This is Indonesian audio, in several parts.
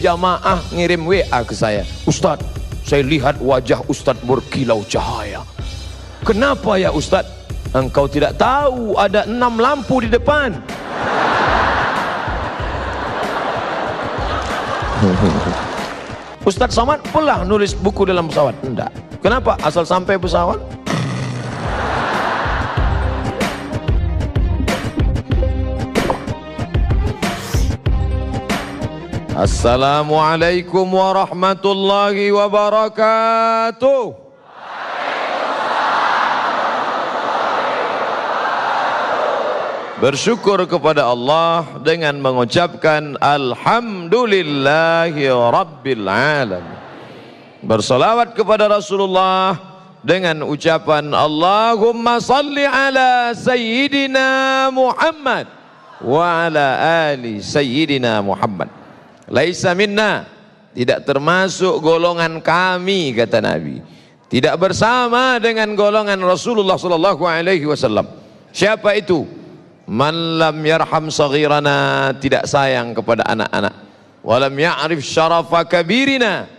Jamaah ngirim WA ke saya, Ustadz, saya lihat wajah Ustadz berkilau cahaya. Kenapa ya Ustadz? Engkau tidak tahu ada 6 lampu di depan. Ustadz Somad pernah nulis buku dalam pesawat? Enggak. Kenapa? Asal sampai pesawat. Assalamualaikum warahmatullahi wabarakatuh. Bersyukur kepada Allah dengan mengucapkan Alhamdulillahi Rabbil Alamin. Bersalawat kepada Rasulullah dengan ucapan Allahumma salli ala Sayyidina Muhammad wa ala ali Sayyidina Muhammad. Laisa minna, tidak termasuk golongan kami, kata Nabi. Tidak bersama dengan golongan Rasulullah sallallahu alaihi wasallam. Siapa itu? Man lam yarham saghirana, tidak sayang kepada anak-anak. Walam ya'rif syarafa kabirina,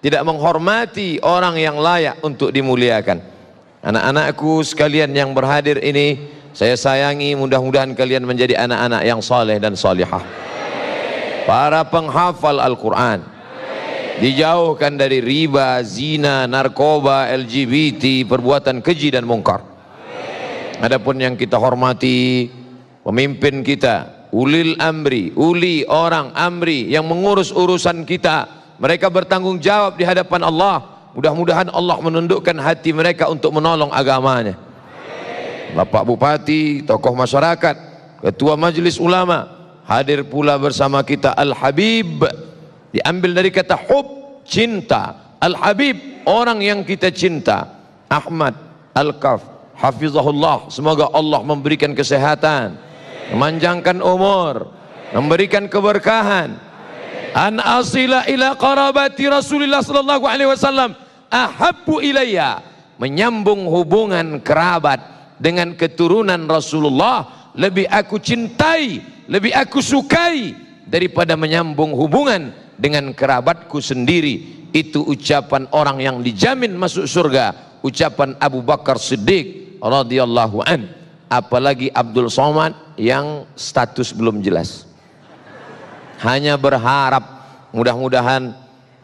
tidak menghormati orang yang layak untuk dimuliakan. Anak-anakku sekalian yang berhadir ini, saya sayangi, mudah-mudahan kalian menjadi anak-anak yang saleh dan salihah. Para penghafal Al-Quran, dijauhkan dari riba, zina, narkoba, LGBT, perbuatan keji dan mungkar. Adapun yang kita hormati, pemimpin kita, ulil amri, uli orang amri yang mengurus urusan kita, mereka bertanggung jawab di hadapan Allah. Mudah-mudahan Allah menundukkan hati mereka untuk menolong agamanya. Bapak Bupati, tokoh masyarakat, Ketua Majelis Ulama, hadir pula bersama kita Al-Habib, diambil dari kata hub, cinta. Al-Habib, orang yang kita cinta. Ahmad Al-Kaf, hafizahullah, semoga Allah memberikan kesehatan, memanjangkan umur, memberikan keberkahan. An asila ila qarabati Rasulullah sallallahu alaihi wasallam ahabbu ilayya, menyambung hubungan kerabat dengan keturunan Rasulullah lebih aku cintai, lebih aku sukai daripada menyambung hubungan dengan kerabatku sendiri. Itu ucapan orang yang dijamin masuk surga, ucapan Abu Bakar Siddiq radhiyallahu an. Apalagi Abdul Somad yang status belum jelas. Hanya berharap mudah-mudahan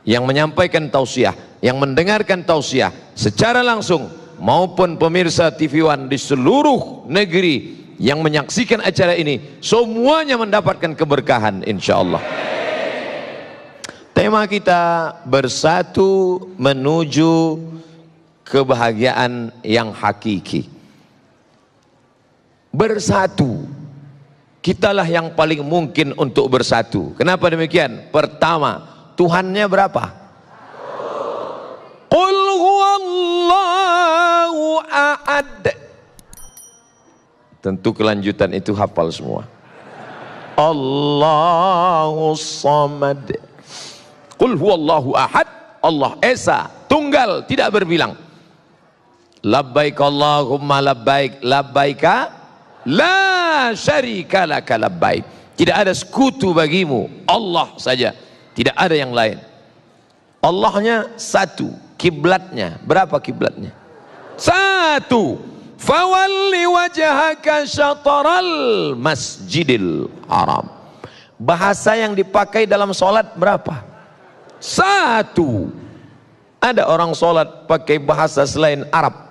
yang menyampaikan tausiah, yang mendengarkan tausiah secara langsung maupun pemirsa TV One di seluruh negeri yang menyaksikan acara ini, semuanya mendapatkan keberkahan insyaallah. Tema kita bersatu menuju kebahagiaan yang hakiki. Bersatu, kitalah yang paling mungkin untuk bersatu. Kenapa demikian? Pertama, Tuhannya berapa? Qul huwallahu ahad. Tentu kelanjutan itu hafal semua. Allahus samad. Qul huwallahu ahad. Allah esa, tunggal, tidak berbilang. Labbaik Allahumma labbaik, labbaika la syarika laka labbaik. Tidak ada sekutu bagimu, Allah saja, tidak ada yang lain. Allahnya satu, kiblatnya berapa kiblatnya? Satu. Fawalli wajhaka syataral masjidil haram. Bahasa yang dipakai dalam solat berapa? Satu. Ada orang solat pakai bahasa selain Arab?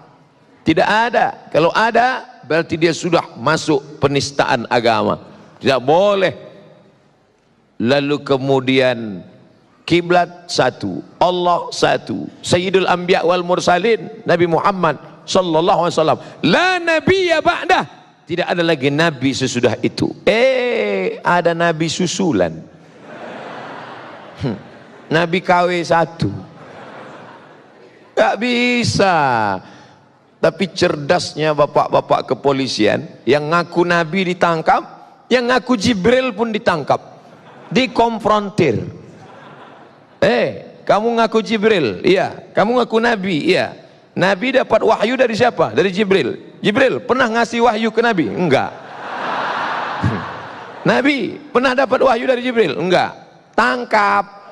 Tidak ada. Kalau ada, berarti dia sudah masuk penistaan agama. Tidak boleh. Lalu kemudian kiblat satu, Allah satu, Sayyidul Anbiya wal Mursalin, Nabi Muhammad sallallahu alaihi wasallam, la nabiyya ba'dah, tidak ada lagi nabi sesudah itu. Ada nabi susulan. Nabi KW 1. Gak bisa. Tapi cerdasnya bapak-bapak kepolisian, yang ngaku nabi ditangkap, yang ngaku Jibril pun ditangkap, dikonfrontir. Kamu ngaku Jibril? Iya. Kamu ngaku nabi? Iya. Nabi dapat wahyu dari siapa? Dari Jibril. Jibril pernah ngasih wahyu ke Nabi? Enggak. Nabi pernah dapat wahyu dari Jibril? Enggak. Tangkap.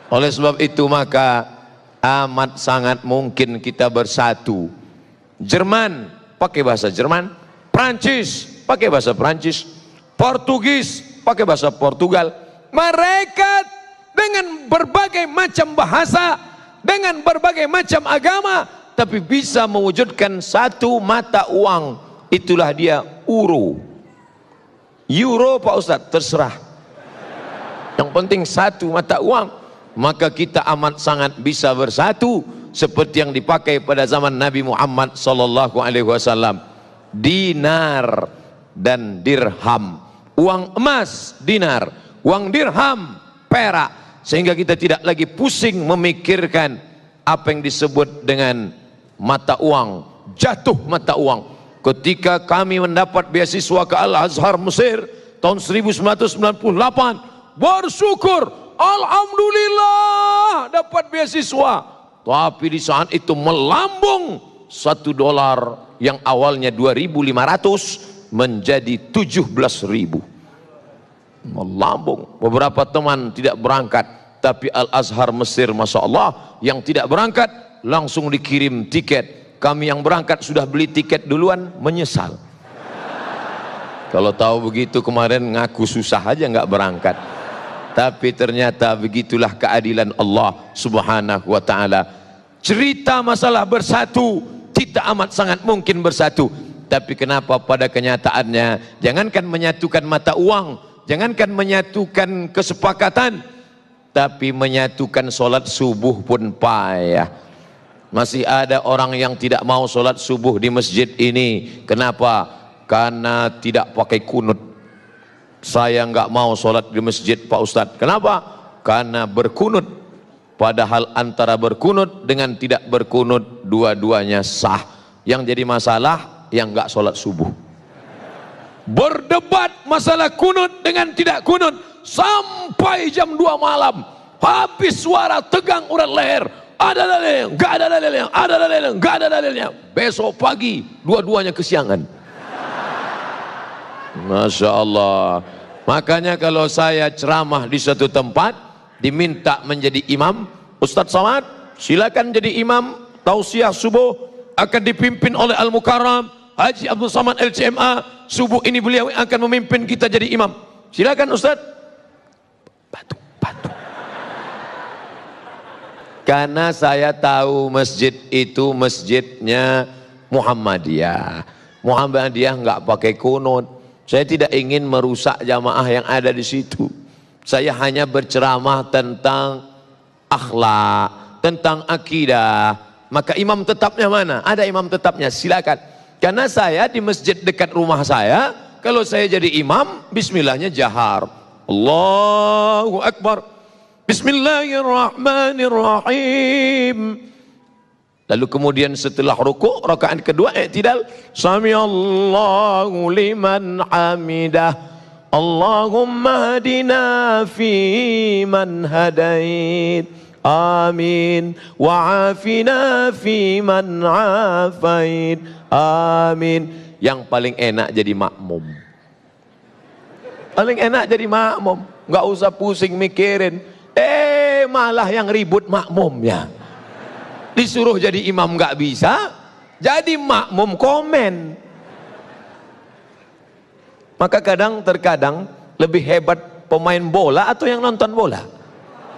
Oleh sebab itu maka amat sangat mungkin kita bersatu. Jerman pakai bahasa Jerman, Prancis pakai bahasa Prancis, Portugis pakai bahasa Portugal. Mereka dengan berbagai macam bahasa, dengan berbagai macam agama, tapi bisa mewujudkan satu mata uang. Itulah dia euro. Euro Pak Ustadz, terserah. Yang penting satu mata uang. Maka kita amat sangat bisa bersatu seperti yang dipakai pada zaman Nabi Muhammad sallallahu alaihi wasallam. Dinar dan dirham. Uang emas dinar, uang dirham perak, sehingga kita tidak lagi pusing memikirkan apa yang disebut dengan mata uang, jatuh mata uang. Ketika kami mendapat beasiswa ke Al-Azhar Mesir tahun 1998, bersyukur, alhamdulillah dapat beasiswa. Tapi di saat itu melambung $1 yang awalnya 2.500 menjadi 17.000. Melambung. Beberapa teman tidak berangkat, tapi Al-Azhar Mesir Masya Allah yang tidak berangkat langsung dikirim tiket. Kami yang berangkat sudah beli tiket duluan, menyesal. Kalau tahu begitu kemarin ngaku susah aja nggak berangkat. Tapi ternyata begitulah keadilan Allah subhanahu wa ta'ala. Cerita masalah bersatu, kita amat sangat mungkin bersatu. Tapi kenapa pada kenyataannya, jangankan menyatukan mata uang, jangankan menyatukan kesepakatan, tapi menyatukan sholat subuh pun payah. Masih ada orang yang tidak mau sholat subuh di masjid ini. Kenapa? Karena tidak pakai kunut. Saya nggak mau sholat di masjid Pak Ustadz. Kenapa? Karena berkunut. Padahal antara berkunut dengan tidak berkunut dua-duanya sah. Yang jadi masalah yang nggak sholat subuh. Berdebat masalah kunut dengan tidak kunut sampai jam 2 malam. Habis suara tegang urat leher. Ada dalilnya, nggak ada dalilnya, ada dalilnya, nggak ada dalilnya. Besok pagi dua-duanya kesiangan. Masya Allah. Makanya kalau saya ceramah di suatu tempat diminta menjadi imam, Ustadz Somad silakan jadi imam. Tausiah subuh akan dipimpin oleh Al-Mukarram Haji Abdul Somad LCMA. Subuh ini beliau akan memimpin kita jadi imam. Silakan Ustadz. Batu. Karena saya tahu masjid itu masjidnya Muhammadiyah. Muhammadiyah nggak pakai kunut. Saya tidak ingin merusak jamaah yang ada di situ. Saya hanya berceramah tentang akhlak, tentang akidah. Maka imam tetapnya mana? Ada imam tetapnya, silakan. Karena saya di masjid dekat rumah saya, kalau saya jadi imam, bismillahnya jahar. Allahu Akbar. Bismillahirrahmanirrahim. Lalu kemudian setelah rukuk, rakaat kedua i'tidal, sami Allahu liman hamidah. Allahumma hadina fi man hadait. Amin. Wa afina fi man afait. Amin. Yang paling enak jadi makmum. Paling enak jadi makmum, nggak usah pusing mikirin. Malah yang ribut makmumnya. Disuruh jadi imam nggak bisa, jadi makmum komen. Maka terkadang lebih hebat pemain bola atau yang nonton bola?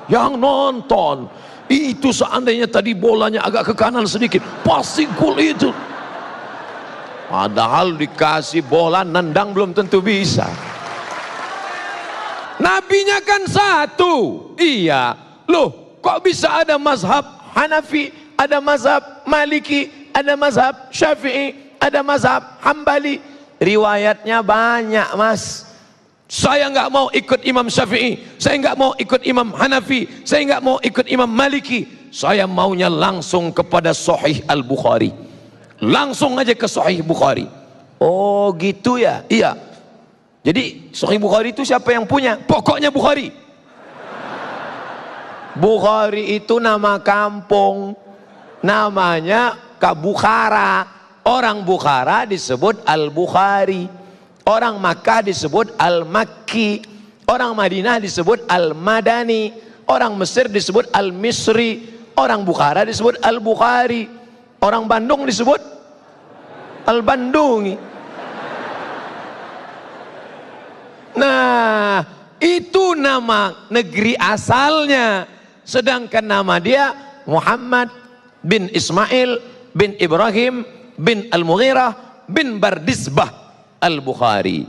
Yang nonton. Itu seandainya tadi bolanya agak ke kanan sedikit, pasti gol itu. Padahal dikasih bola nendang belum tentu bisa. Nabinya kan satu. Iya. Loh, kok bisa ada mazhab Hanafi, ada mazhab Maliki, ada mazhab Syafi'i, ada mazhab Hambali? Riwayatnya banyak, Mas. Saya nggak mau ikut Imam Syafi'i, saya nggak mau ikut Imam Hanafi, saya nggak mau ikut Imam Maliki. Saya maunya langsung kepada Sahih Al-Bukhari. Langsung aja ke Sahih Bukhari. Oh gitu ya? Iya. Jadi Sahih Bukhari itu siapa yang punya? Pokoknya Bukhari. Bukhari itu nama kampung, namanya Bukhara. Orang Bukhara disebut Al-Bukhari, orang Makkah disebut Al-Makki, orang Madinah disebut Al-Madani, Orang Mesir disebut Al-Misri, orang Bukhara disebut Al-Bukhari, orang Bandung disebut Al-Bandungi. Nah, itu nama negeri asalnya. Sedangkan nama dia Muhammad bin Ismail bin Ibrahim bin Al-Mughirah bin Bardisbah Al-Bukhari.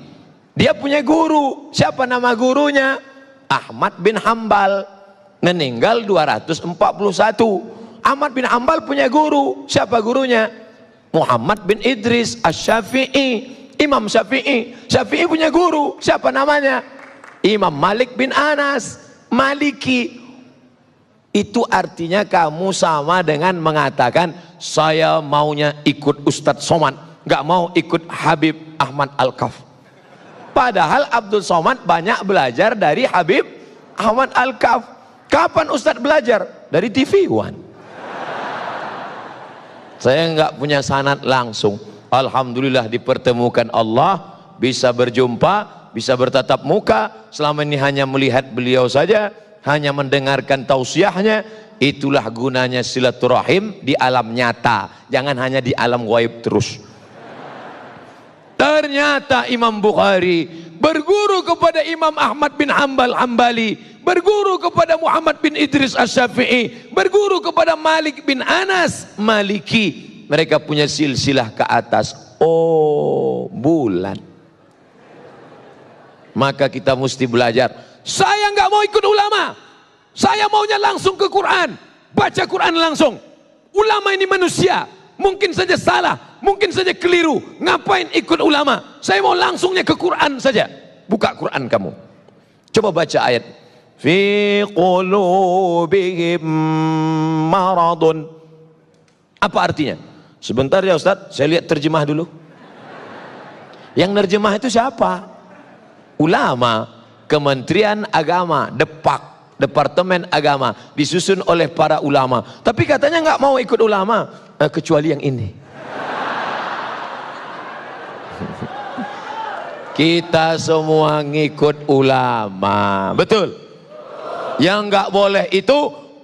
Dia punya guru. Siapa nama gurunya? Ahmad bin Hambal. Meninggal 241. Ahmad bin Hambal punya guru. Siapa gurunya? Muhammad bin Idris Asy-Syafi'i. Imam Syafi'i. Syafi'i punya guru. Siapa namanya? Imam Malik bin Anas Maliki. Itu artinya kamu sama dengan mengatakan saya maunya ikut Ustadz Somad, nggak mau ikut Habib Ahmad Al-Kaf. Padahal Abdul Somad banyak belajar dari Habib Ahmad Al-Kaf. Kapan Ustadz belajar? Dari TV One. Saya nggak punya sanad langsung. Alhamdulillah dipertemukan Allah, bisa berjumpa, bisa bertatap muka. Selama ini hanya melihat beliau saja, hanya mendengarkan tausiahnya. Itulah gunanya silaturahim di alam nyata, jangan hanya di alam gaib terus. Ternyata Imam Bukhari berguru kepada Imam Ahmad bin Hambal Hambali, berguru kepada Muhammad bin Idris Asy-Syafi'i, berguru kepada Malik bin Anas Maliki. Mereka punya silsilah ke atas. Oh, bulan. Maka kita mesti belajar. Saya nggak mau ikut ulama. Saya maunya langsung ke Quran. Baca Quran langsung. Ulama ini manusia. Mungkin saja salah. Mungkin saja keliru. Ngapain ikut ulama? Saya mau langsungnya ke Quran saja. Buka Quran kamu. Coba baca ayat. Fi qulubihim maradun. Apa artinya? Sebentar ya Ustaz, saya lihat terjemah dulu. Yang nerjemah itu siapa? Ulama, Kementerian Agama, Departemen Agama, disusun oleh para ulama. Tapi katanya nggak mau ikut ulama, kecuali yang ini. Kita semua ngikut ulama, betul? Yang nggak boleh itu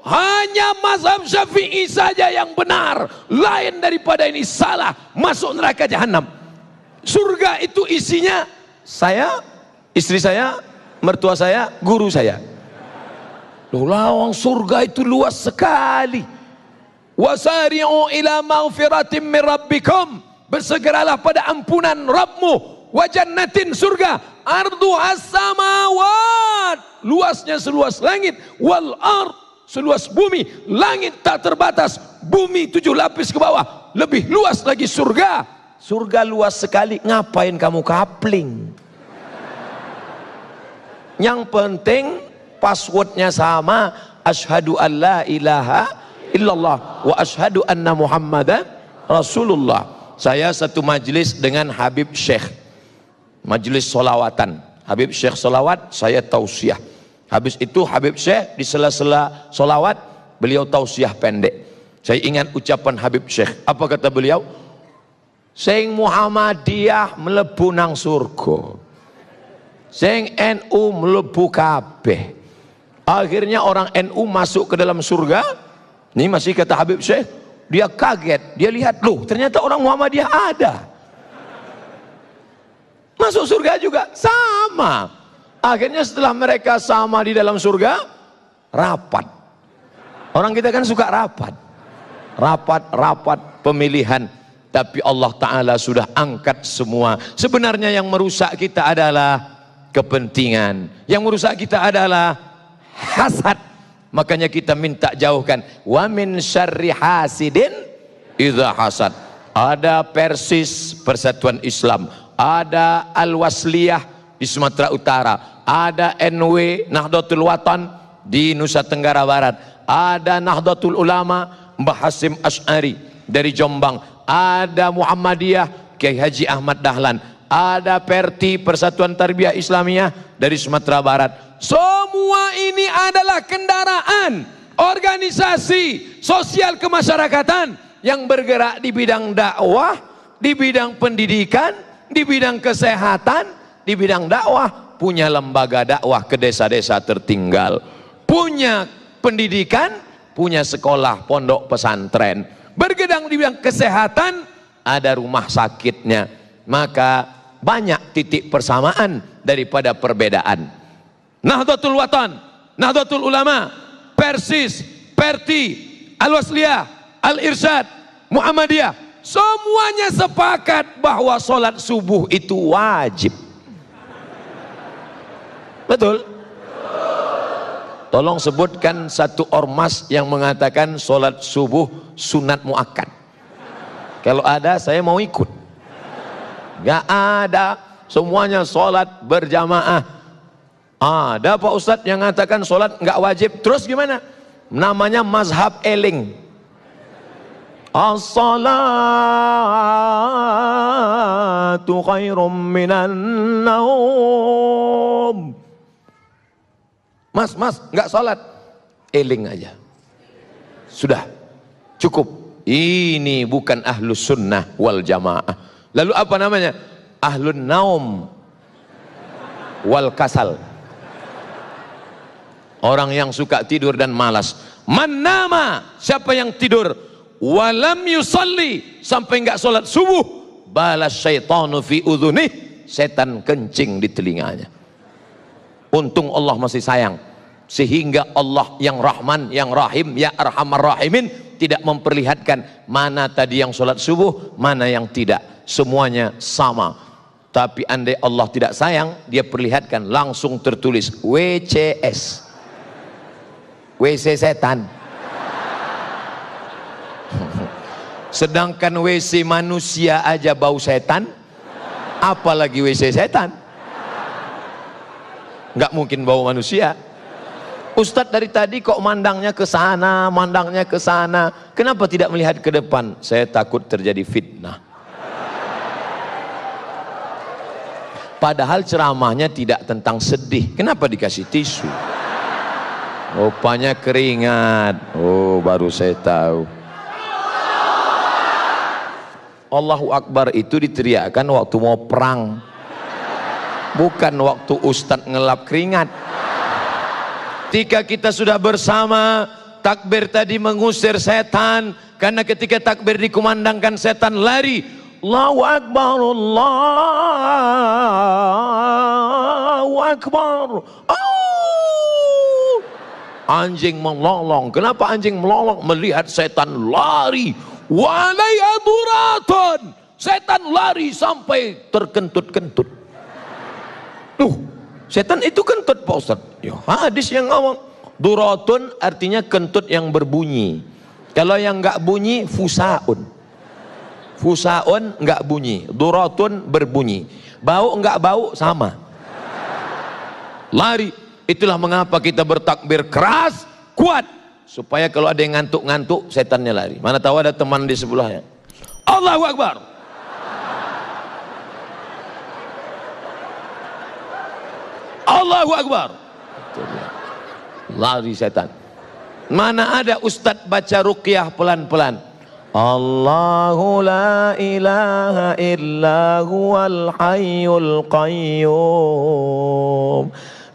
hanya mazhab Syafi'i saja yang benar, lain daripada ini salah, masuk neraka jahanam. Surga itu isinya saya, istri saya, mertua saya, guru saya. Lawang surga itu luas sekali. Wasari'u ila maghfiratin min rabbikum, bersegeralah pada ampunan Rabbmu, wa jannatin, surga, arduhas samawat, luasnya seluas langit, wal ard, seluas bumi. Langit tak terbatas, bumi 7 lapis ke bawah, lebih luas lagi surga. Surga luas sekali, ngapain kamu kapling? Yang penting passwordnya sama, asyhadu an la ilaha illallah wa asyhadu anna muhammadan rasulullah. Saya satu majelis dengan Habib Syekh, majelis solawatan. Habib Syekh solawat, saya tausiah. Habis itu Habib Syekh di sela-sela solawat, beliau tausiah pendek. Saya ingat ucapan Habib Syekh. Apa kata beliau? Sing Muhammadiyah mlebu nang surga, sing NU mlebu kabeh. Akhirnya orang NU masuk ke dalam surga. Ini masih kata Habib Syekh, dia kaget, dia lihat, loh ternyata orang Muhammadiyah ada. Masuk surga juga, sama. Akhirnya setelah mereka sama di dalam surga, rapat. Orang kita kan suka rapat. Rapat pemilihan. Tapi Allah Ta'ala sudah angkat semua. Sebenarnya yang merusak kita adalah kepentingan. Yang merusak kita adalah hasad. Makanya kita minta jauhkan. Wa min syarri hasidin idza hasad. Ada Persis, Persatuan Islam. Ada Al-Wasliyah di Sumatera Utara, ada NW Nahdlatul Watan di Nusa Tenggara Barat, ada Nahdlatul Ulama Mbah Hasim Asy'ari dari Jombang, ada Muhammadiyah Kiai Haji Ahmad Dahlan, ada Perti Persatuan Tarbiyah Islamiyah dari Sumatera Barat. Semua ini adalah kendaraan organisasi sosial kemasyarakatan yang bergerak di bidang dakwah, di bidang pendidikan, di bidang kesehatan, di bidang dakwah, punya lembaga dakwah ke desa-desa tertinggal. punya pendidikan, punya sekolah, pondok pesantren. Bergedang di bidang kesehatan, ada rumah sakitnya. Maka banyak titik persamaan daripada perbedaan. Nahdlatul Watan, Nahdlatul Ulama, Persis, Perti, Al-Wasliyah, Al-Irsyad, Muhammadiyah, semuanya sepakat bahwa sholat subuh itu wajib. Betul? Tolong sebutkan satu ormas yang mengatakan sholat subuh sunat muakkad. Kalau ada, saya mau ikut. Gak ada, semuanya sholat berjamaah. Ada Pak Ustadz yang mengatakan sholat gak wajib. Terus gimana? Namanya mazhab eling. As-salatu khairum minan naum. Mas, nggak sholat, eling aja. Sudah, cukup. Ini bukan ahlus sunnah wal jamaah. Lalu apa namanya? Ahlun naum wal kasal. Orang yang suka tidur dan malas. Man nama, siapa yang tidur walam yusalli, sampai enggak sholat subuh, balas syaitanu fi udhunih, setan kencing di telinganya. Untung Allah masih sayang, sehingga Allah yang Rahman, yang Rahim, ya Arhamar Rahimin tidak memperlihatkan mana tadi yang sholat subuh, mana yang tidak, semuanya sama. Tapi andai Allah tidak sayang, dia perlihatkan langsung tertulis WCS, WC setan. Sedangkan WC manusia aja bau setan, apalagi WC setan. Nggak mungkin bau manusia. Ustadz dari tadi kok mandangnya ke sana, mandangnya ke sana. Kenapa tidak melihat ke depan? Saya takut terjadi fitnah. Padahal ceramahnya tidak tentang sedih. Kenapa dikasih tisu? Rupanya keringat. Oh, baru saya tahu. Allahu Akbar itu diteriakkan waktu mau perang, bukan waktu Ustadz ngelap keringat. Ketika kita sudah bersama, takbir tadi mengusir setan, karena ketika takbir dikumandangkan setan lari. Allahu Akbar, Allahu Akbar. Oh! Anjing melolong. Kenapa anjing melolong? Melihat setan lari. Walaya duratun, setan lari sampai terkentut-kentut. Setan itu kentut Pak Ustaz. Ya, hadis yang ngomong duratun artinya kentut yang berbunyi. Kalau yang enggak bunyi fusaun. Fusaun enggak bunyi, duratun berbunyi. Bau enggak bau sama. Lari. Itulah mengapa kita bertakbir keras, kuat, supaya kalau ada yang ngantuk-ngantuk, setannya lari. Mana tahu ada teman di sebelahnya. Allahu Akbar. Allahu Akbar. Lari setan. Mana ada ustadz baca ruqyah pelan-pelan. Allahu la ilaha illa huwal hayyul qayyum.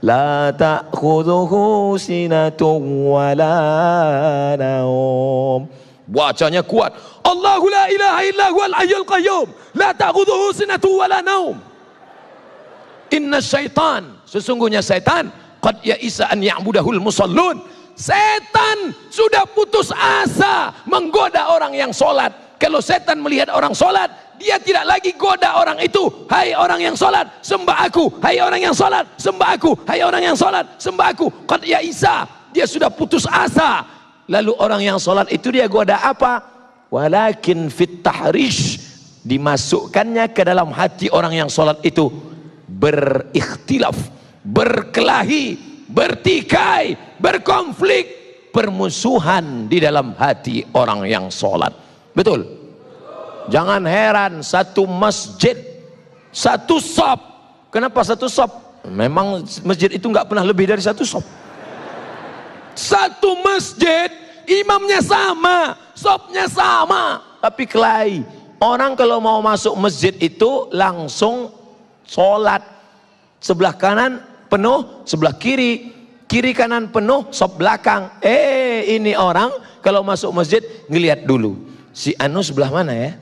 La ta'khudhuhu sinatun wa la naum. Bacanya kuat. Allahu la ilaha illa huwal hayyul qayyum. La ta'khudhuhu sinatun wa la naum. Inna syaitan, sesungguhnya syaitan, qad ya'isa an ya'budahul musallun. Setan sudah putus asa menggoda orang yang sholat. Kalau setan melihat orang sholat, dia tidak lagi goda orang itu. Hai orang yang sholat, sembah aku. Hai orang yang sholat, sembah aku. Hai orang yang sholat, sembah aku. Qad ya'isa, dia sudah putus asa. Lalu orang yang sholat itu dia goda apa? Walakin fit tahrish, dimasukkannya ke dalam hati orang yang sholat itu berikhtilaf, berkelahi, bertikai, berkonflik, permusuhan di dalam hati orang yang sholat. Betul? Jangan heran satu masjid, satu shop. Kenapa satu shop? Memang masjid itu nggak pernah lebih dari satu shop. Satu masjid, imamnya sama, shopnya sama, tapi kelahi. Orang kalau mau masuk masjid itu langsung sholat. Sebelah kanan penuh, sebelah kiri kiri kanan penuh, sop belakang. Ini orang kalau masuk masjid ngelihat dulu, si Anu sebelah mana ya?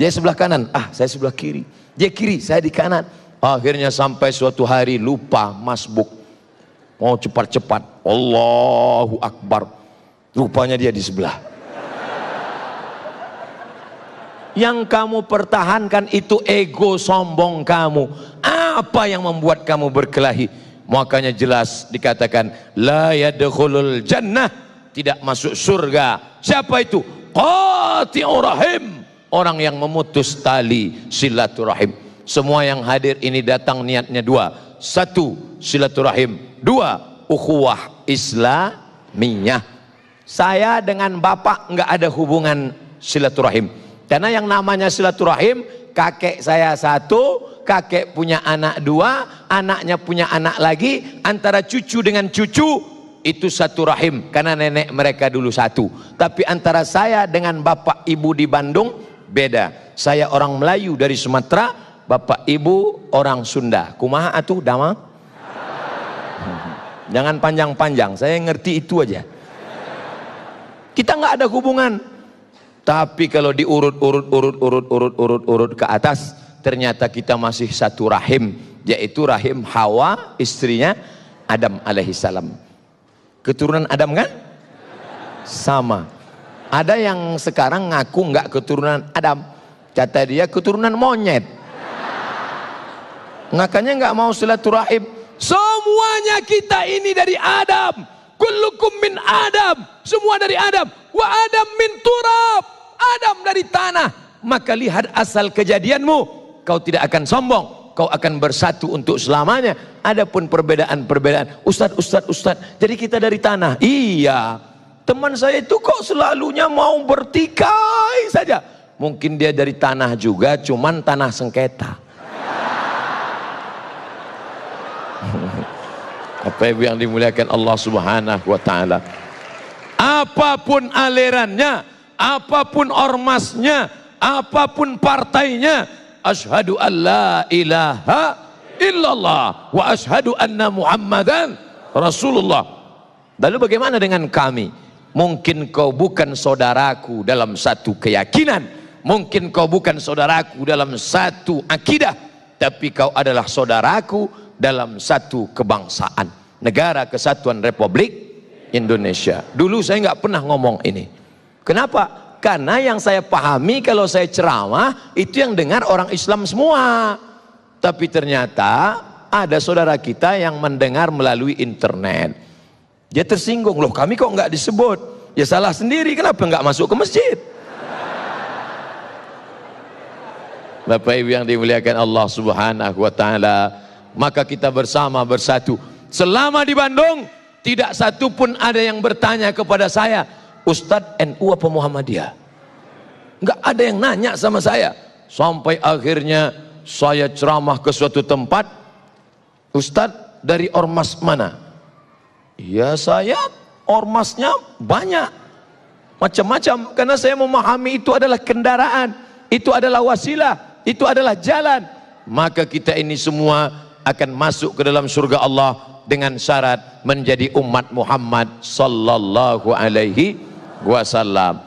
Dia sebelah kanan, saya sebelah kiri. Dia kiri, saya di kanan. Akhirnya sampai suatu hari lupa masbuk, mau cepat-cepat, Allahu Akbar, rupanya dia di sebelah. Yang kamu pertahankan itu ego sombong kamu. Apa yang membuat kamu berkelahi? Makanya jelas dikatakan la yadkhulul jannah, tidak masuk surga. Siapa itu? Qati'ur rahim, orang yang memutus tali silaturahim. Semua yang hadir ini datang niatnya dua. Satu, silaturahim. Dua, ukhuwah Islamiyah. Saya dengan bapak nggak ada hubungan silaturahim. Karena yang namanya silaturahim, kakek saya satu, kakek punya anak dua, anaknya punya anak lagi, antara cucu dengan cucu itu satu rahim, karena nenek mereka dulu satu. Tapi antara saya dengan bapak ibu di Bandung beda. Saya orang Melayu dari Sumatera, bapak ibu orang Sunda. Kumaha atuh damang? Jangan panjang-panjang, saya ngerti itu aja. Kita nggak ada hubungan. Tapi kalau diurut ke atas, ternyata kita masih satu rahim, yaitu rahim Hawa, istrinya Adam alaihissalam. Keturunan Adam kan? Sama. Ada yang sekarang ngaku nggak keturunan Adam, kata dia keturunan monyet. Makanya nggak mau silaturahim. Semuanya kita ini dari Adam. Kullukum min Adam. Semua dari Adam. Wa Adam min turab. Adam dari tanah. Maka lihat asal kejadianmu, kau tidak akan sombong, kau akan bersatu untuk selamanya. Adapun perbedaan-perbedaan, Ustadz, jadi kita dari tanah. Iya, teman saya itu kok selalunya mau bertikai saja. Mungkin dia dari tanah juga, cuman tanah sengketa. Apa yang dimuliakan Allah Subhanahu wa Ta'ala, apapun alirannya, apapun ormasnya, apapun partainya, asyhadu an la ilaha illallah wa asyhadu anna Muhammadan Rasulullah. Lalu bagaimana dengan kami? Mungkin kau bukan saudaraku dalam satu keyakinan, mungkin kau bukan saudaraku dalam satu akidah, tapi kau adalah saudaraku dalam satu kebangsaan, Negara Kesatuan Republik Indonesia. Dulu saya nggak pernah ngomong ini. Kenapa? Karena yang saya pahami kalau saya ceramah itu yang dengar orang Islam semua. Tapi ternyata ada saudara kita yang mendengar melalui internet. Dia tersinggung, loh kami kok nggak disebut? Ya salah sendiri, kenapa nggak masuk ke masjid? Bapak Ibu yang dimuliakan Allah Subhanahu wa Ta'ala, maka kita bersama bersatu. Selama di Bandung tidak satu pun ada yang bertanya kepada saya, Ustadz NU apa Muhammadiyah? Nggak ada yang nanya sama saya. Sampai akhirnya saya ceramah ke suatu tempat, Ustadz dari ormas mana? Ya saya ormasnya banyak, macam-macam. Karena saya memahami itu adalah kendaraan, itu adalah wasilah, itu adalah jalan. Maka kita ini semua akan masuk ke dalam surga Allah dengan syarat menjadi umat Muhammad sallallahu alaihi wasallam.